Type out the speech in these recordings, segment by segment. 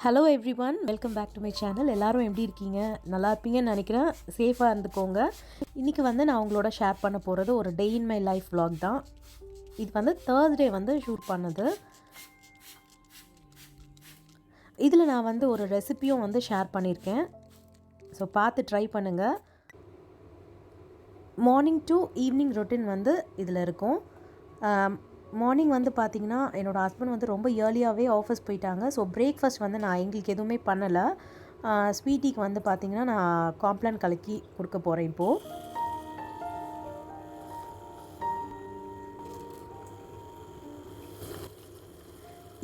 Hello everyone, welcome back to my channel. எல்லோரும் எப்படி இருக்கீங்க? நல்லா இருப்பீங்கன்னு நினைக்கிறேன். சேஃபாக இருந்துக்கோங்க. இன்றைக்கி நான் உங்களோட ஷேர் பண்ண போகிறது ஒரு டே இன் மை லைஃப் vlog தான். இது தேர்ஸ்டே ஷூட் பண்ணது. இதில் நான் ஒரு ரெசிப்பியும் ஷேர் பண்ணியிருக்கேன். ஸோ பார்த்து ட்ரை பண்ணுங்கள். மார்னிங் டு ஈவினிங் ரொட்டீன் இதில் இருக்கும். மார்னிங் பார்த்திங்கன்னா என்னோடய ஹஸ்பண்ட் ரொம்ப ஏர்லியாகவே ஆஃபீஸ் போயிட்டாங்க. ஸோ பிரேக்ஃபாஸ்ட் நான் எங்களுக்கு எதுவுமே பண்ணலை. ஸ்வீட்டிக்கு பார்த்திங்கன்னா நான் காம்ப்ளான் கலக்கி கொடுக்க போகிறேன்.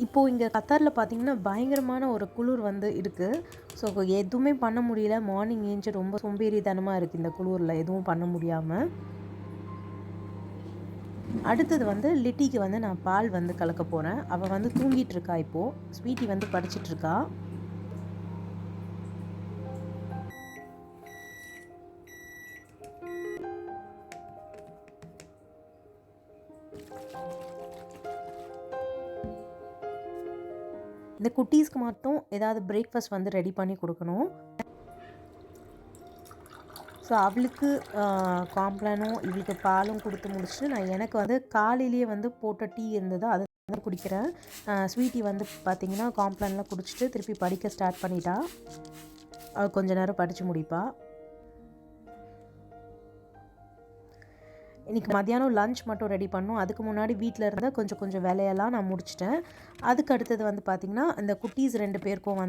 இப்போது இங்கே கத்தாரில் பார்த்திங்கன்னா பயங்கரமான ஒரு குளிர் இருக்குது. ஸோ எதுவுமே பண்ண முடியல. மார்னிங் ஏஞ்சி ரொம்ப சோம்பேறித்தனமாக இருக்குது இந்த குளிரில் எதுவும் பண்ண முடியாமல். அடுத்தது லிட்டிக்கு நான் பால் கலக்க போகிறேன். அவள் தூங்கிட்டு இருக்கா. இப்போது ஸ்வீட்டி படிச்சிட்ருக்கா. இந்த குட்டீஸ்க்கு மட்டும் ஏதாவது பிரேக்ஃபாஸ்ட் ரெடி பண்ணி கொடுக்கணும். ஸோ அவளுக்கு காம்ப்ளானும் இவளுக்கு பாலும் கொடுத்து முடிச்சுட்டு நான் எனக்கு காலையிலேயே போட்ட டீ இருந்தது, அதை குடிக்கிறேன். ஸ்வீட்டி பார்த்திங்கன்னா காம்ப்ளான்லாம் குடிச்சிட்டு திருப்பி படிக்க ஸ்டார்ட் பண்ணிட்டா. அவள் கொஞ்ச நேரம் படித்து முடிப்பா. இன்றைக்கி மத்தியானம் லன்ச் மட்டும் ரெடி பண்ணோம். அதுக்கு முன்னாடி வீட்டில் இருந்த கொஞ்சம் வேலையெல்லாம் நான் முடிச்சிட்டேன். அதுக்கு அடுத்தது பார்த்திங்கன்னா இந்த குட்டீஸ் 2 பேருக்கும்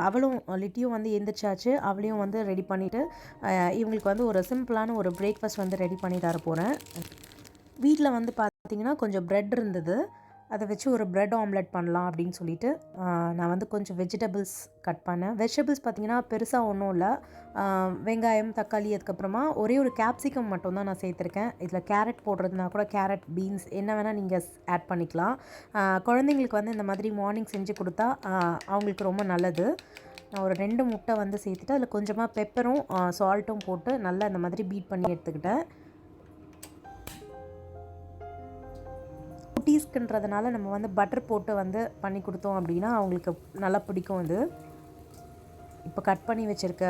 அவளும் லிட்டியும் எந்திரிச்சாச்சு. அவளையும் ரெடி பண்ணிவிட்டு இவங்களுக்கு ஒரு சிம்பிளான ஒரு பிரேக்ஃபாஸ்ட் ரெடி பண்ணி தர போகிறேன். வீட்டில் பார்த்திங்கன்னா கொஞ்சம் ப்ரெட் இருந்தது. அதை வச்சு ஒரு ப்ரெட் ஆம்லெட் பண்ணலாம் அப்படின்னு சொல்லிட்டு நான் கொஞ்சம் வெஜிடபிள்ஸ் கட் பண்ணேன். வெஜிடபிள்ஸ் பார்த்திங்கன்னா பெருசாக ஒன்றும் இல்லை. வெங்காயம், தக்காளி, அதுக்கப்புறமா ஒரே ஒரு கேப்சிகம் மட்டும் தான் நான் சேர்த்துருக்கேன். இதில் கேரட் போடுறதுனா கூட கேரட், பீன்ஸ் என்ன வேணால் நீங்கள் ஆட் பண்ணிக்கலாம். குழந்தைங்களுக்கு இந்த மாதிரி மார்னிங் செஞ்சு கொடுத்தா அவங்களுக்கு ரொம்ப நல்லது. நான் ஒரு 2 முட்டை சேர்த்துட்டு அதில் கொஞ்சமாக பெப்பரும் சால்ட்டும் போட்டு நல்லா இந்த மாதிரி பீட் பண்ணி எடுத்துக்கிட்டேன். குட்டீஸ்க்குன்றதுனால நம்ம பட்டர் போட்டு பண்ணி கொடுத்தோம் அப்படின்னா அவங்களுக்கு நல்லா பிடிக்கும். இது இப்போ கட் பண்ணி வச்சுருக்க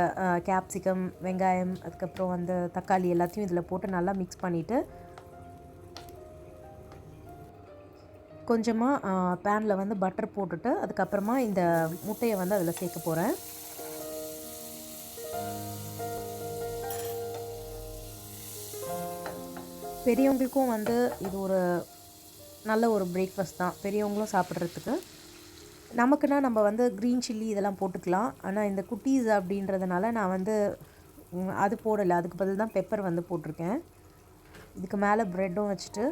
கேப்சிகம், வெங்காயம், அதுக்கப்புறம் தக்காளி எல்லாத்தையும் இதில் போட்டு நல்லா மிக்ஸ் பண்ணிவிட்டு கொஞ்சமாக பேனில் பட்டர் போட்டுட்டு அதுக்கப்புறமா இந்த முட்டையை அதில் சேர்க்க போகிறேன். பெரியவங்களுக்கும் இது ஒரு நல்ல ஒரு பிரேக்ஃபாஸ்ட் தான், பெரியவங்களும் சாப்பிட்றதுக்கு. நமக்குன்னா நம்ம க்ரீன் சில்லி இதெல்லாம் போட்டுக்கலாம். ஆனால் இந்த குட்டீஸ் அப்படின்றதுனால நான் அது போடலை. அதுக்கு பதில் தான் பெப்பர் போட்டிருக்கேன். இதுக்கு மேலே ப்ரெட்டும் வச்சுட்டு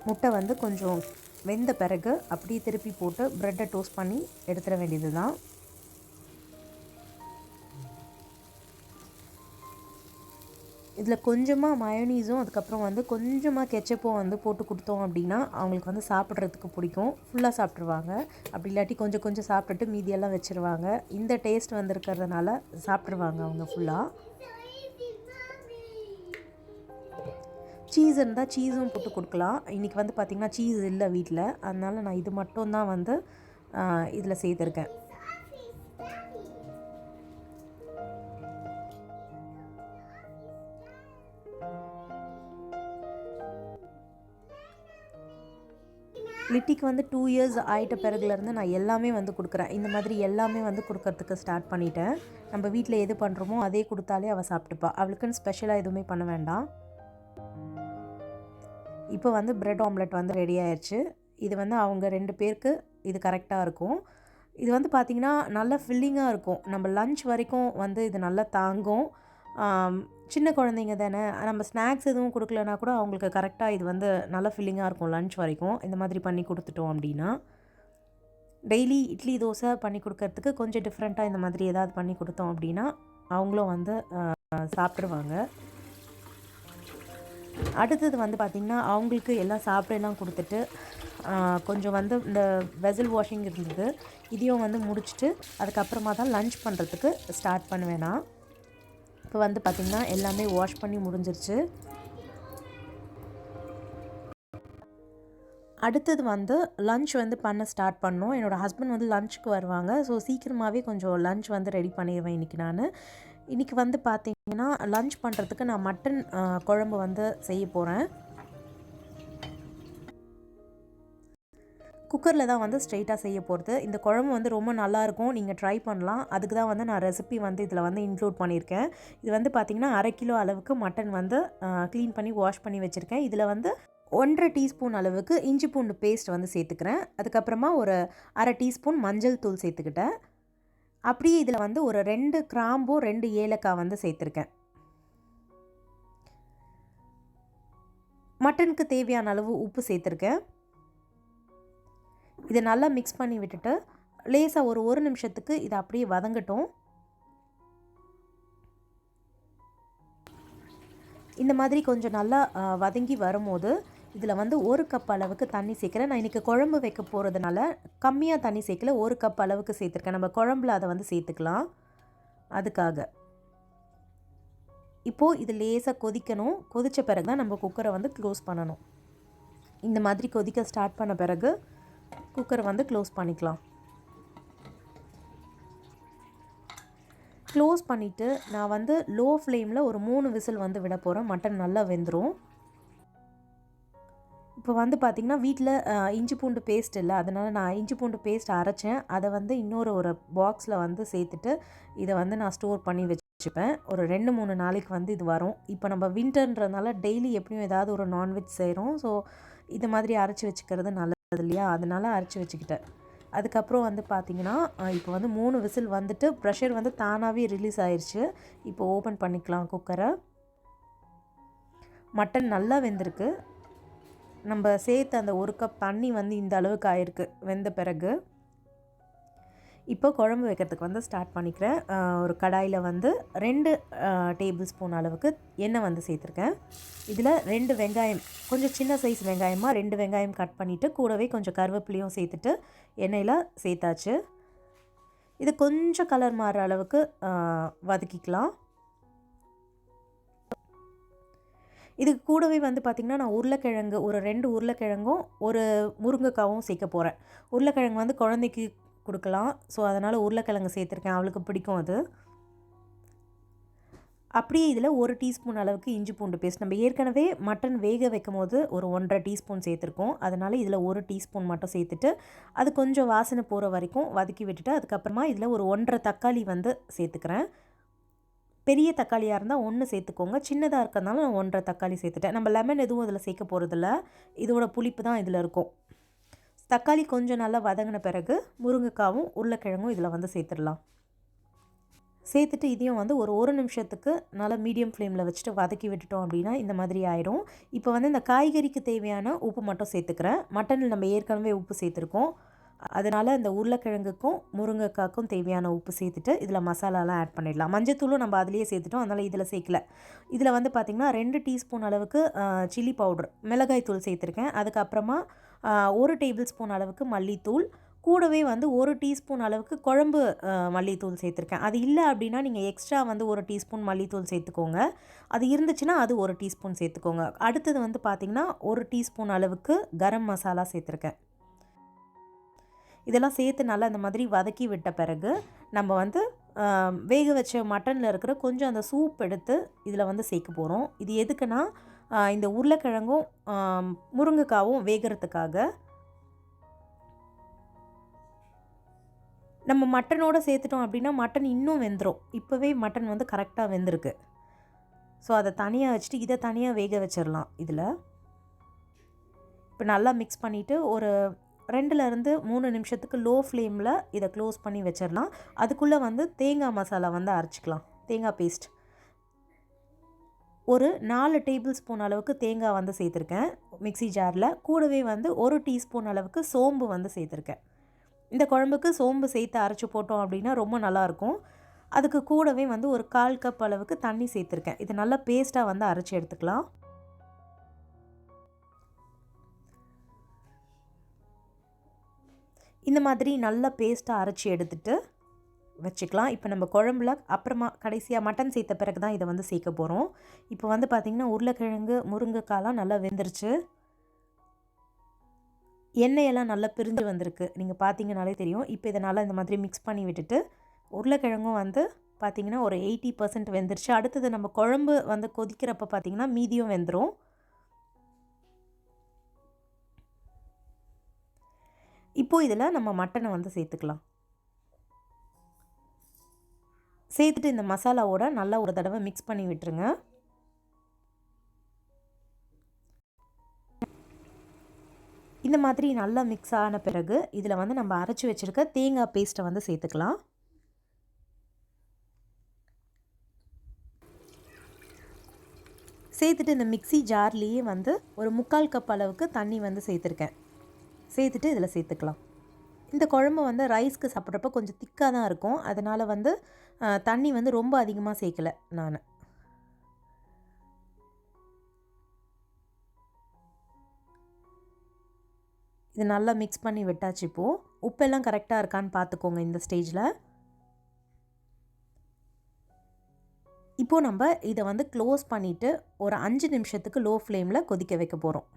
முட்டை கொஞ்சம் வெந்த பிறகு அப்படியே திருப்பி போட்டு ப்ரெட்டை டோஸ்ட் பண்ணி எடுத்துட வேண்டியது தான். இதில் கொஞ்சமாக மயோனீஸும் அதுக்கப்புறம் கொஞ்சமாக கெச்சப்பும் போட்டு கொடுத்தோம் அப்படின்னா அவங்களுக்கு சாப்பிட்றதுக்கு பிடிக்கும். ஃபுல்லாக சாப்பிட்ருவாங்க. அப்படி இல்லாட்டி கொஞ்சம் சாப்பிட்டுட்டு மீதியெல்லாம் வச்சுருவாங்க. இந்த டேஸ்ட் இருக்கிறதுனால சாப்பிட்ருவாங்க அவங்க ஃபுல்லாக. சீஸ் இருந்தால் சீஸும் போட்டு கொடுக்கலாம். இன்றைக்கி பார்த்திங்கன்னா சீஸ் இல்லை வீட்டில், அதனால் நான் இது மட்டும் தான் இதில் சேர்த்துருக்கேன். லிட்டிக்கு 2 இயர்ஸ் ஆகிட்ட பிறகுலேருந்து நான் எல்லாமே கொடுக்குறேன். இந்த மாதிரி எல்லாமே கொடுக்கறதுக்கு ஸ்டார்ட் பண்ணிட்டேன். நம்ம வீட்டில் எது பண்ணுறோமோ அதே கொடுத்தாலே அவள் சாப்பிட்டுப்பா. அவளுக்குன்னு ஸ்பெஷலாக எதுவுமே பண்ண வேண்டாம். இப்போ ப்ரெட் ஆம்லெட் ரெடி ஆயிடுச்சு. இது அவங்க 2 பேருக்கு இது கரெக்டாக இருக்கும். இது பார்த்திங்கன்னா நல்லா ஃபில்லிங்காக இருக்கும். நம்ம லன்ச் வரைக்கும் இது நல்லா தாங்கும். சின்ன குழந்தைங்க தானே, நம்ம ஸ்நாக்ஸ் எதுவும் கொடுக்கலனா கூட அவங்களுக்கு கரெக்டாக இது நல்லா ஃபில்லிங்காக இருக்கும் லன்ச் வரைக்கும். இந்த மாதிரி பண்ணி கொடுத்துட்டோம் அப்படின்னா டெய்லி இட்லி, தோசை பண்ணி கொடுக்கறதுக்கு கொஞ்சம் டிஃப்ரெண்ட்டாக இந்த மாதிரி ஏதாவது பண்ணி கொடுத்தோம் அப்படின்னா அவங்களும் சாப்பிட்ருவாங்க. அடுத்தது பார்த்திங்கன்னா அவங்களுக்கு எல்லாம் சாப்பிடலாம் கொடுத்துட்டு கொஞ்சம் இந்த வெசல் வாஷிங் இருந்தது, இதையும் முடிச்சுட்டு அதுக்கப்புறமா தான் லன்ச் பண்ணுறதுக்கு ஸ்டார்ட் பண்ணுவேன் நான். இப்போ பார்த்திங்கன்னா எல்லாமே வாஷ் பண்ணி முடிஞ்சிருச்சு. அடுத்தது வந்து லன்ச் வந்து பண்ண ஸ்டார்ட் பண்ணோம். என்னோடய ஹஸ்பண்ட் வந்து லன்ச்சுக்கு வருவாங்க. ஸோ சீக்கிரமாகவே கொஞ்சம் லன்ச் வந்து ரெடி பண்ணிடுவேன் இன்றைக்கி நான். இன்றைக்கி வந்து பார்த்திங்கன்னா லன்ச் பண்ணுறதுக்கு நான் மட்டன் குழம்பு வந்து செய்ய போகிறேன். குக்கரில் தான் வந்து ஸ்ட்ரெயிட்டாக செய்ய போகிறது. இந்த குழம்பு வந்து ரொம்ப நல்லாயிருக்கும், நீங்கள் ட்ரை பண்ணலாம். அதுக்கு தான் வந்து நான் ரெசிபி வந்து இதில் வந்து இன்க்ளூட் பண்ணியிருக்கேன். இது வந்து பார்த்திங்கன்னா 1/2 கிலோ அளவுக்கு மட்டன் வந்து க்ளீன் பண்ணி வாஷ் பண்ணி வச்சுருக்கேன். இதில் வந்து 1/2 டீஸ்பூன் அளவுக்கு இஞ்சி பூண்டு பேஸ்ட் வந்து சேர்த்துக்கிறேன். அதுக்கப்புறமா ஒரு 1/2 டீஸ்பூன் மஞ்சள் தூள் சேர்த்துக்கிட்டேன். அப்படியே இதில் வந்து ஒரு 2 கிராம்பு 2 ஏலக்காய் வந்து சேர்த்துருக்கேன். மட்டனுக்கு தேவையான அளவு உப்பு சேர்த்துருக்கேன். இதை நல்லா மிக்ஸ் பண்ணி விட்டுட்டு லேசாக ஒரு நிமிஷத்துக்கு இதை அப்படியே வதங்கட்டும். இந்த மாதிரி கொஞ்சம் நல்லா வதங்கி வரும்போது இதில் வந்து 1 கப் அளவுக்கு தண்ணி சேர்க்குறேன். நான் இன்றைக்கி குழம்பு வைக்க போகிறதுனால கம்மியாக தண்ணி சேர்க்கல, 1 கப் அளவுக்கு சேர்த்துருக்கேன். நம்ம குழம்புல அதை வந்து சேர்த்துக்கலாம். அதுக்காக இப்போது இது லேசாக கொதிக்கணும். கொதித்த பிறகு தான் நம்ம குக்கரை வந்து க்ளோஸ் பண்ணணும். இந்த மாதிரி கொதிக்க ஸ்டார்ட் பண்ண பிறகு குக்கரை வந்து க்ளோஸ் பண்ணிக்கலாம். க்ளோஸ் பண்ணிவிட்டு நான் வந்து லோ ஃப்ளேமில் ஒரு 3 விசில் வந்து விட போகிறேன். மட்டன் நல்லா வெந்துடும். இப்போ வந்து பார்த்திங்கன்னா வீட்டில் இஞ்சி பூண்டு பேஸ்ட் இல்லை, அதனால் நான் இஞ்சி பூண்டு பேஸ்ட் அரைச்சேன். அதை வந்து ஒரு பாக்ஸில் வந்து சேர்த்துட்டு இதை வந்து நான் ஸ்டோர் பண்ணி வச்சுப்பேன். ஒரு 2-3 நாளைக்கு வந்து இது வரும். இப்போ நம்ம வின்டர்ன்றதுனால டெய்லி எப்படியும் ஏதாவது ஒரு நான்வெஜ் செய்கிறோம். ஸோ இது மாதிரி அரைச்சி வச்சுக்கிறது நல்லது இல்லையா, அதனால் அரைச்சி வச்சுக்கிட்டேன். அதுக்கப்புறம் வந்து பார்த்திங்கன்னா இப்போ வந்து 3 விசில் வந்துட்டு ப்ரெஷர் வந்து தானாகவே ரிலீஸ் ஆயிடுச்சு. இப்போ ஓப்பன் பண்ணிக்கலாம் குக்கரை. மட்டன் நல்லா வெந்திருக்கு. நம்ம சேர்த்து அந்த 1 கப் தண்ணி வந்து இந்த அளவுக்கு ஆயிருக்கு வெந்த பிறகு. இப்போ குழம்பு வைக்கிறதுக்கு வந்து ஸ்டார்ட் பண்ணிக்கிறேன். ஒரு கடாயில் வந்து 2 டேபிள் ஸ்பூன் அளவுக்கு எண்ணெய் வந்து சேர்த்துருக்கேன். இதில் 2 வெங்காயம், கொஞ்சம் சின்ன சைஸ் வெங்காயமாக 2 வெங்காயம் கட் பண்ணிவிட்டு கூடவே கொஞ்சம் கருவேப்பிலையும் சேர்த்துட்டு எண்ணெயில் சேர்த்தாச்சு. இது கொஞ்சம் கலர் மாறுற அளவுக்கு வதக்கிக்கலாம். இதுக்கு கூடவே வந்து பார்த்திங்கன்னா நான் உருளைக்கிழங்கு ஒரு 2 உருளைக்கிழங்கும் ஒரு முருங்கைக்காவும் சேர்க்க போகிறேன். உருளைக்கிழங்கு வந்து குழந்தைக்கு கொடுக்கலாம். ஸோ அதனால் உருளைக்கிழங்கு சேர்த்துருக்கேன், அவளுக்கு பிடிக்கும் அது. அப்படியே இதில் 1 டீஸ்பூன் அளவுக்கு இஞ்சி பூண்டு பேஸ்ட், நம்ம ஏற்கனவே மட்டன் வேக வைக்கும் போது ஒரு 1.5 டீஸ்பூன் சேர்த்துருக்கோம். அதனால் இதில் 1 டீஸ்பூன் மட்டும் சேர்த்துட்டு அது கொஞ்சம் வாசனை போகிற வரைக்கும் வதக்கி விட்டுட்டு அதுக்கப்புறமா இதில் ஒரு 1.5 தக்காளி வந்து சேர்த்துக்கிறேன். பெரிய தக்காளியாக இருந்தால் 1 சேர்த்துக்கோங்க, சின்னதாக இருக்கிறதுனால நான் 1.5 தக்காளி சேர்த்துட்டேன். நம்ம லெமன் எதுவும் இதில் சேர்க்க போகிறதில்ல, இதோட புளிப்பு தான் இதில் இருக்கும். தக்காளி கொஞ்சம் நல்லா வதங்கின பிறகு முருங்கைக்காவும் உருளைக்கிழங்கும் இதில் வந்து சேர்த்துடலாம். சேர்த்துட்டு இதையும் வந்து ஒரு நிமிஷத்துக்கு நல்லா மீடியம் ஃப்ளேமில் வச்சுட்டு வதக்கி விட்டுட்டோம் அப்படின்னா இந்த மாதிரி ஆயிடும். இப்போ வந்து இந்த காய்கறிக்கு தேவையான உப்பு மட்டும் சேர்த்துக்கிறேன். மட்டனில் நம்ம ஏற்கனவே உப்பு சேர்த்துருக்கோம், அதனால் இந்த உருளைக்கிழங்குக்கும் முருங்கைக்காய்க்கும் தேவையான உப்பு சேர்த்துட்டு இதில் மசாலாலாம் ஆட் பண்ணிடலாம். மஞ்சத்தூளும் நம்ம அதிலேயே சேர்த்துட்டோம், அதனால் இதில் சேர்க்கல. இதில் வந்து பார்த்திங்கன்னா 2 டீஸ்பூன் அளவுக்கு சில்லி பவுடர் மிளகாய் தூள் சேர்த்துருக்கேன். அதுக்கப்புறமா 1 டேபிள் ஸ்பூன் அளவுக்கு மல்லித்தூள், கூடவே வந்து 1 டீஸ்பூன் அளவுக்கு குழம்பு மல்லித்தூள் சேர்த்துருக்கேன். அது இல்லை அப்படின்னா நீங்கள் எக்ஸ்ட்ரா வந்து 1 டீஸ்பூன் மல்லித்தூள் சேர்த்துக்கோங்க. அது இருந்துச்சுன்னா அது 1 டீஸ்பூன் சேர்த்துக்கோங்க. அடுத்தது வந்து பார்த்திங்கன்னா 1 டீஸ்பூன் அளவுக்கு கரம் மசாலா சேர்த்துருக்கேன். இதெல்லாம் சேர்த்து நல்லா இந்த மாதிரி வதக்கி விட்ட பிறகு நம்ம வந்து வேக வச்ச மட்டனில் இருக்கிற கொஞ்சம் அந்த சூப் எடுத்து இதில் வந்து சேர்க்க போகிறோம். இது எதுக்குன்னா இந்த உருளைக்கிழங்கும் முருங்கைக்காவும் வேகிறதுக்காக. நம்ம மட்டனோடு சேர்த்துட்டோம் அப்படின்னா மட்டன் இன்னும் வெந்துடும். இப்போவே மட்டன் வந்து கரெக்டாக வெந்திருக்கு. ஸோ அதை தனியாக வச்சுட்டு இதை தனியாக வேக வச்சிடலாம். இதில் இப்போ நல்லா மிக்ஸ் பண்ணிவிட்டு ஒரு 2-3 நிமிஷத்துக்கு லோ ஃப்ளேமில் இதை க்ளோஸ் பண்ணி வச்சிடலாம். அதுக்குள்ளே வந்து தேங்காய் மசாலா வந்து அரைச்சிக்கலாம். தேங்காய் பேஸ்ட் ஒரு 4 டேபிள் ஸ்பூன் அளவுக்கு தேங்காய் வந்து சேர்த்துருக்கேன் மிக்ஸி ஜாரில். கூடவே வந்து 1 டீஸ்பூன் அளவுக்கு சோம்பு வந்து சேர்த்துருக்கேன். இந்த குழம்புக்கு சோம்பு சேர்த்து அரைச்சி போட்டோம் அப்படின்னா ரொம்ப நல்லாயிருக்கும். அதுக்கு கூடவே வந்து ஒரு 1/4 கப் அளவுக்கு தண்ணி சேர்த்துருக்கேன். இது நல்லா பேஸ்ட்டாக வந்து அரைச்சி எடுத்துக்கலாம். இந்த மாதிரி நல்லா பேஸ்ட்டாக அரைச்சி எடுத்துகிட்டு வச்சுக்கலாம். இப்போ நம்ம குழம்புல அப்புறமா கடைசியாக மட்டன் சேர்த்த பிறகு தான் இதை வந்து சேர்க்க போகிறோம். இப்போ வந்து பார்த்திங்கன்னா உருளைக்கிழங்கு முருங்கைக்காலாம் நல்லா வெந்துருச்சு. எண்ணெயெல்லாம் நல்லா பிரிஞ்சு வந்திருக்கு, நீங்கள் பார்த்தீங்கனாலே தெரியும். இப்போ இதை நல்லா இந்த மாதிரி மிக்ஸ் பண்ணி விட்டுட்டு, உருளைக்கிழங்கும் வந்து பார்த்திங்கன்னா ஒரு 80% வெந்துருச்சு. அடுத்தது நம்ம குழம்பு வந்து கொதிக்கிறப்ப பார்த்திங்கன்னா மீதியும் வெந்துடும். இப்போது இதில் நம்ம மட்டனை வந்து சேர்த்துக்கலாம். சேர்த்துட்டு இந்த மசாலாவோட நல்லா ஒரு தடவை மிக்ஸ் பண்ணி விட்டுருங்க. இந்த மாதிரி நல்லா மிக்ஸ் ஆன பிறகு இதில் வந்து நம்ம அரைச்சி வச்சுருக்க தேங்காய் பேஸ்ட்டை வந்து சேர்த்துக்கலாம். சேர்த்துட்டு இந்த மிக்ஸி ஜார்லேயே வந்து ஒரு 3/4 கப் அளவுக்கு தண்ணி வந்து சேர்த்துருக்கேன். சேர்த்துட்டு இதில் சேர்த்துக்கலாம். இந்த குழம்பு வந்து ரைஸ்க்கு சாப்பிட்றப்ப கொஞ்சம் திக்காக தான் இருக்கும். அதனால் வந்து தண்ணி வந்து ரொம்ப அதிகமாக சேர்க்கலை நான். இது நல்லா மிக்ஸ் பண்ணி விட்டாச்சு. இப்போது உப்பெல்லாம் கரெக்டாக இருக்கான்னு பார்த்துக்கோங்க இந்த ஸ்டேஜில். இப்போது நம்ம இதை வந்து க்ளோஸ் பண்ணிவிட்டு ஒரு 5 நிமிஷத்துக்கு லோ ஃப்ளேமில் கொதிக்க வைக்க போகிறோம்.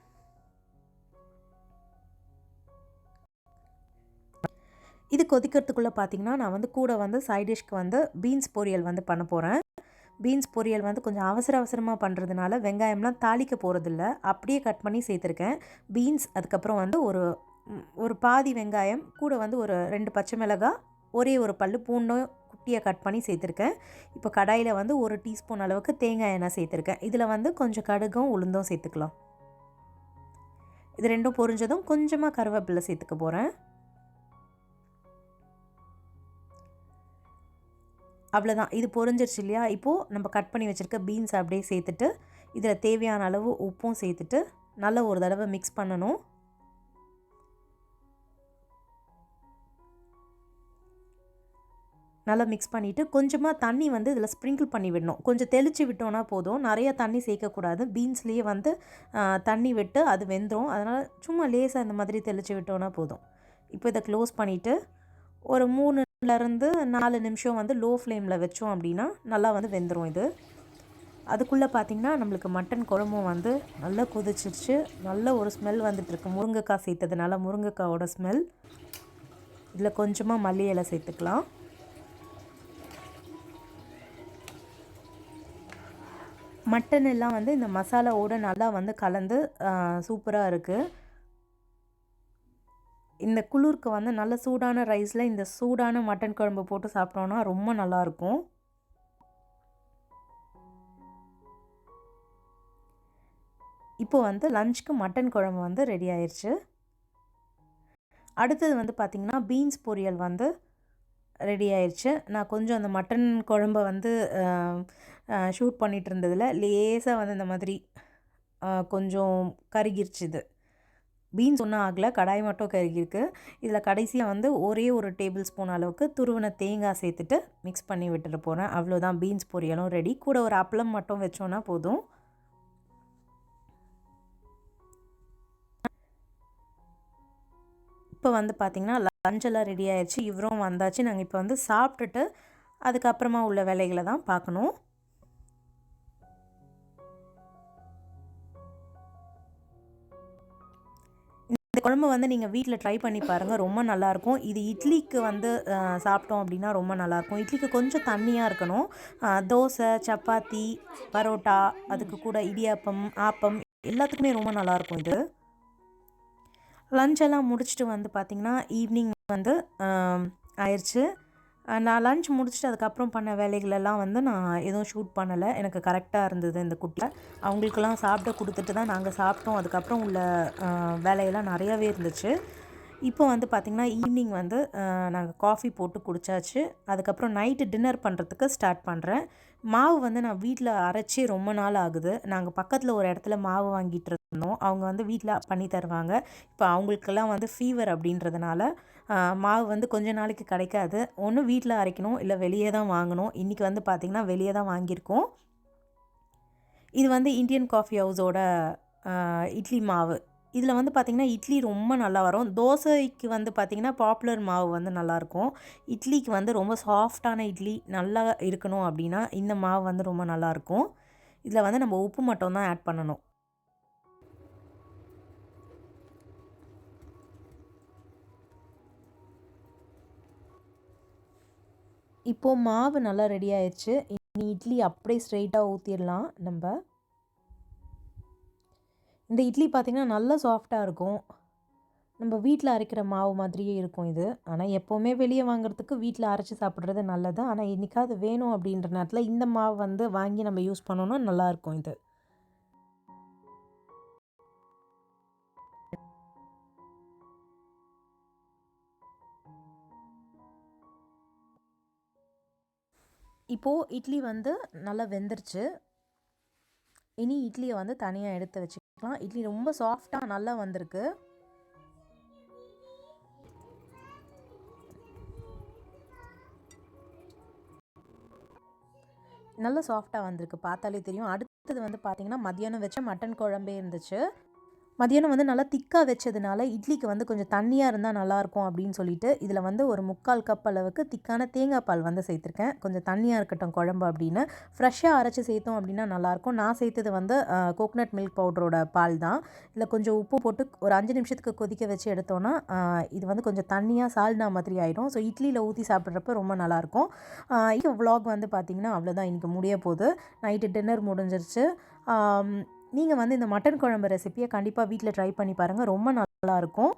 இது கொதிக்கிறதுக்குள்ளே பார்த்திங்கன்னா நான் வந்து கூட வந்து சைட் டிஷ்க்கு வந்து பீன்ஸ் பொரியல் வந்து பண்ண போகிறேன். பீன்ஸ் பொரியல் வந்து கொஞ்சம் அவசரமாக பண்ணுறதுனால வெங்காயம்லாம் தாளிக்க போகிறதில்ல, அப்படியே கட் பண்ணி சேர்த்துருக்கேன். பீன்ஸ், அதுக்கப்புறம் வந்து ஒரு பாதி வெங்காயம், கூட வந்து ஒரு 2 பச்சை மிளகாய், ஒரே ஒரு பல்லு பூண்டும் குட்டியாக கட் பண்ணி சேர்த்துருக்கேன். இப்போ கடாயில் வந்து 1 டீஸ்பூன் அளவுக்கு தேங்காய் எண்ணெய் சேர்த்துருக்கேன். இதில் வந்து கொஞ்சம் கடுகும் உளுந்தும் சேர்த்துக்கலாம். இது ரெண்டும் பொரிஞ்சதும் கொஞ்சமாக கருவேப்பிலை சேர்த்துக்க போகிறேன். அவ்வளோதான், இது பொரிஞ்சிருச்சு இல்லையா? இப்போது நம்ம கட் பண்ணி வச்சுருக்க பீன்ஸ் அப்படியே சேர்த்துட்டு இதில் தேவையான அளவு உப்பும் சேர்த்துட்டு நல்லா ஒரு தடவை மிக்ஸ் பண்ணணும். நல்லா மிக்ஸ் பண்ணிவிட்டு கொஞ்சமாக தண்ணி வந்து இதில் ஸ்ப்ரிங்கிள் பண்ணி விடணும். கொஞ்சம் தெளித்து விட்டோன்னா போதும், நிறைய தண்ணி சேர்க்கக்கூடாது. பீன்ஸ்லேயே வந்து தண்ணி விட்டு அது வெந்துடும். அதனால் சும்மா லேசாக இந்த மாதிரி தெளித்து விட்டோன்னா போதும். இப்போ இதை க்ளோஸ் பண்ணிவிட்டு ஒரு 3லேருந்து 4 நிமிஷம் வந்து லோ ஃப்ளேமில் வச்சோம் அப்படின்னா நல்லா வந்து வெந்துடும் இது. அதுக்குள்ளே பார்த்திங்கன்னா நம்மளுக்கு மட்டன் குழம்பும் வந்து நல்லா கொதிச்சிருச்சு. நல்ல ஒரு ஸ்மெல் வந்துட்டுருக்கு. முருங்கைக்காய் சேர்த்ததுனால முருங்கைக்காயோட ஸ்மெல். இதில் கொஞ்சமாக மல்லி இலை சேர்த்துக்கலாம். மட்டன் எல்லாம் வந்து இந்த மசாலாவோடு நல்லா வந்து கலந்து சூப்பராக இருக்குது. இந்த குளிருக்கு வந்து நல்ல சூடான ரைஸில் இந்த சூடான மட்டன் குழம்பு போட்டு சாப்பிட்டோன்னா ரொம்ப நல்லாயிருக்கும். இப்போ வந்து லஞ்சுக்கு மட்டன் குழம்பு வந்து ரெடி ஆயிடுச்சு. அடுத்தது வந்து பார்த்திங்கன்னா பீன்ஸ் பொரியல் வந்து ரெடி ஆயிடுச்சு. நான் கொஞ்சம் அந்த மட்டன் குழம்பை வந்து ஷூட் பண்ணிகிட்டு இருந்ததில் லேசாக வந்து இந்த மாதிரி கொஞ்சம் கருகிருச்சு. இது பீன்ஸ் ஒன்றும் ஆகலை, கடாய் மட்டும் கருகிருக்கு. இதில் கடைசியாக வந்து ஒரே ஒரு டேபிள் ஸ்பூன் அளவுக்கு துருவின தேங்காய் சேர்த்துட்டு மிக்ஸ் பண்ணி விட்டுட்டு போகிறேன். அவ்வளோதான், பீன்ஸ் பொரியலும் ரெடி. கூட ஒரு அப்பளம் மட்டும் வச்சோன்னா போதும். இப்போ வந்து பார்த்திங்கன்னா லஞ்செல்லாம் ரெடி ஆயிடுச்சு. இவரும் வந்தாச்சு. நாங்கள் இப்போ வந்து சாப்பிட்டுட்டு அதுக்கப்புறமா உள்ள வேலைகளை தான் பார்க்கணும். இந்த குழம்பு வந்து நீங்கள் வீட்டில் ட்ரை பண்ணி பாருங்கள், ரொம்ப நல்லாயிருக்கும். இது இட்லிக்கு வந்து சாப்பிட்டோம் அப்படின்னா ரொம்ப நல்லாயிருக்கும். இட்லிக்கு கொஞ்சம் தண்ணியாக இருக்கணும். தோசை, சப்பாத்தி, பரோட்டா, அதுக்கு கூட இடியாப்பம், ஆப்பம் எல்லாத்துக்குமே ரொம்ப நல்லாயிருக்கும் இது. லஞ்செல்லாம் முடிச்சுட்டு வந்து பார்த்திங்கன்னா ஈவினிங் வந்து ஆயிடுச்சு. நான் லஞ்ச் முடிச்சுட்டு அதுக்கப்புறம் பண்ண வேலைகளெல்லாம் வந்து நான் எதுவும் ஷூட் பண்ணலை. எனக்கு கரெக்டாக இருந்தது இந்த குட்டில். அவங்களுக்கெல்லாம் சாப்பிட கொடுத்துட்டு தான் நாங்கள் சாப்பிட்டோம். அதுக்கப்புறம் உள்ள வேலையெல்லாம் நிறையாவே இருந்துச்சு. இப்போ வந்து பார்த்திங்கன்னா ஈவினிங் வந்து நாங்கள் காஃபி போட்டு குடித்தாச்சு. அதுக்கப்புறம் நைட்டு டின்னர் பண்ணுறதுக்கு ஸ்டார்ட் பண்ணுறேன். மாவு வந்து நான் வீட்டில் அரைச்சி ரொம்ப நாள் ஆகுது. நாங்கள் பக்கத்தில் ஒரு இடத்துல மாவு வாங்கிட்டு இருந்தோம். அவங்க வந்து வீட்டில் பண்ணி தருவாங்க. இப்போ அவங்களுக்கெல்லாம் வந்து ஃபீவர் அப்படின்றதுனால மாவு வந்து கொஞ்ச நாளைக்கு கிடைக்காது. ஒன்று வீட்டில் அரைக்கணும், இல்லை வெளியே தான் வாங்கணும். இன்றைக்கி வந்து பார்த்திங்கன்னா வெளியே தான் வாங்கியிருக்கோம். இது வந்து இந்தியன் காஃபி ஹவுஸோட இட்லி மாவு. இதில் வந்து பார்த்திங்கன்னா இட்லி ரொம்ப நல்லா வரும். தோசைக்கு வந்து பார்த்திங்கன்னா பாப்புலர் மாவு வந்து நல்லாயிருக்கும். இட்லிக்கு வந்து ரொம்ப சாஃப்டான இட்லி நல்லா இருக்கணும் அப்படின்னா இந்த மாவு வந்து ரொம்ப நல்லாயிருக்கும். இதில் வந்து நம்ம உப்பு மட்டும் தான் ஆட் பண்ணணும். இப்போது மாவு நல்லா ரெடி ஆயிடுச்சு. இனி இட்லி அப்படியே ஸ்ட்ரெயிட்டாக ஊற்றிடலாம் நம்ம. இந்த இட்லி பார்த்திங்கன்னா நல்லா சாஃப்டாக இருக்கும். நம்ம வீட்டில் அரைக்கிற மாவு மாதிரியே இருக்கும் இது. ஆனால் எப்போவுமே வெளியே வாங்குறதுக்கு வீட்டில் அரைச்சி சாப்பிட்றது நல்லது. ஆனால் என்றைக்காவது வேணும் அப்படின்ற நேரத்தில் இந்த மாவு வந்து வாங்கி நம்ம யூஸ் பண்ணோன்னா நல்லாயிருக்கும் இது. இப்போது இட்லி வந்து நல்லா வெந்துருச்சு. இனி இட்லியை வந்து தனியாக எடுத்து வச்சுக்கலாம். இட்லி ரொம்ப சாஃப்டாக நல்லா வந்திருக்கு. நல்லா சாஃப்டாக வந்திருக்கு, பார்த்தாலே தெரியும். அடுத்தது வந்து பார்த்திங்கன்னா மதியானம் வச்ச மட்டன் குழம்பே இருந்துச்சு. மதியானம் வந்து நல்லா திக்காக வச்சதுனால இட்லிக்கு வந்து கொஞ்சம் தண்ணியாக இருந்தால் நல்லாயிருக்கும் அப்படின்னு சொல்லிட்டு இதில் வந்து ஒரு 3/4 கப் அளவுக்கு திக்கான தேங்காய் பால் வந்து சேர்த்துருக்கேன். கொஞ்சம் தண்ணியாக இருக்கட்டும் குழம்பு அப்படின்னு. ஃப்ரெஷ்ஷாக அரைச்சி சேர்த்தோம் அப்படின்னா நல்லாயிருக்கும். நான் சேர்த்தது வந்து கோகனட் மில்க் பவுடரோட பால் தான். இதில் கொஞ்சம் உப்பு போட்டு ஒரு 5 நிமிஷத்துக்கு கொதிக்க வச்சு எடுத்தோன்னா இது வந்து கொஞ்சம் தண்ணியாக சால்னா மாதிரி ஆகிடும். ஸோ இட்லியில் ஊற்றி சாப்பிட்றப்ப ரொம்ப நல்லாயிருக்கும். இந்த vlog வந்து பார்த்திங்கன்னா அவ்வளோதான், இன்றைக்கி முடிய போகுது. நைட்டு டின்னர் முடிஞ்சிருச்சு. நீங்கள் வந்து இந்த மட்டன் குழம்பு ரெசிப்பியை கண்டிப்பாக வீட்டில் ட்ரை பண்ணி பாருங்கள், ரொம்ப நல்லாயிருக்கும்.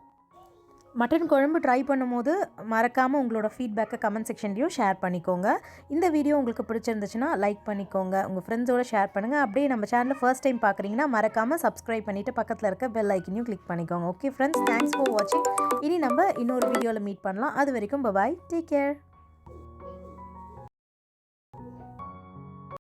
மட்டன் குழம்பு ட்ரை பண்ணும்போது மறக்காமல் உங்களோட ஃபீட்பேக்கை கமெண்ட் செக்ஷன்லேயும் ஷேர் பண்ணிக்கோங்க. இந்த வீடியோ உங்களுக்கு பிடிச்சிருந்துச்சுன்னா லைக் பண்ணிக்கோங்க, உங்கள் ஃப்ரெண்ட்ஸோடு ஷேர் பண்ணுங்கள். அப்படியே நம்ம சேனலை ஃபர்ஸ்ட் டைம் பார்க்குறீங்கன்னா மறக்காமல் சப்ஸ்கிரைப் பண்ணிவிட்டு பக்கத்தில் இருக்க பெல் ஐக்கனையும் கிளிக் பண்ணிக்கோங்க. ஓகே ஃப்ரெண்ட்ஸ், தேங்க்ஸ் ஃபார் வாட்சிங். இனி நம்ம இன்னொரு வீடியோவில் மீட் பண்ணலாம். அது வரைக்கும் பாய், டேக் கேர்.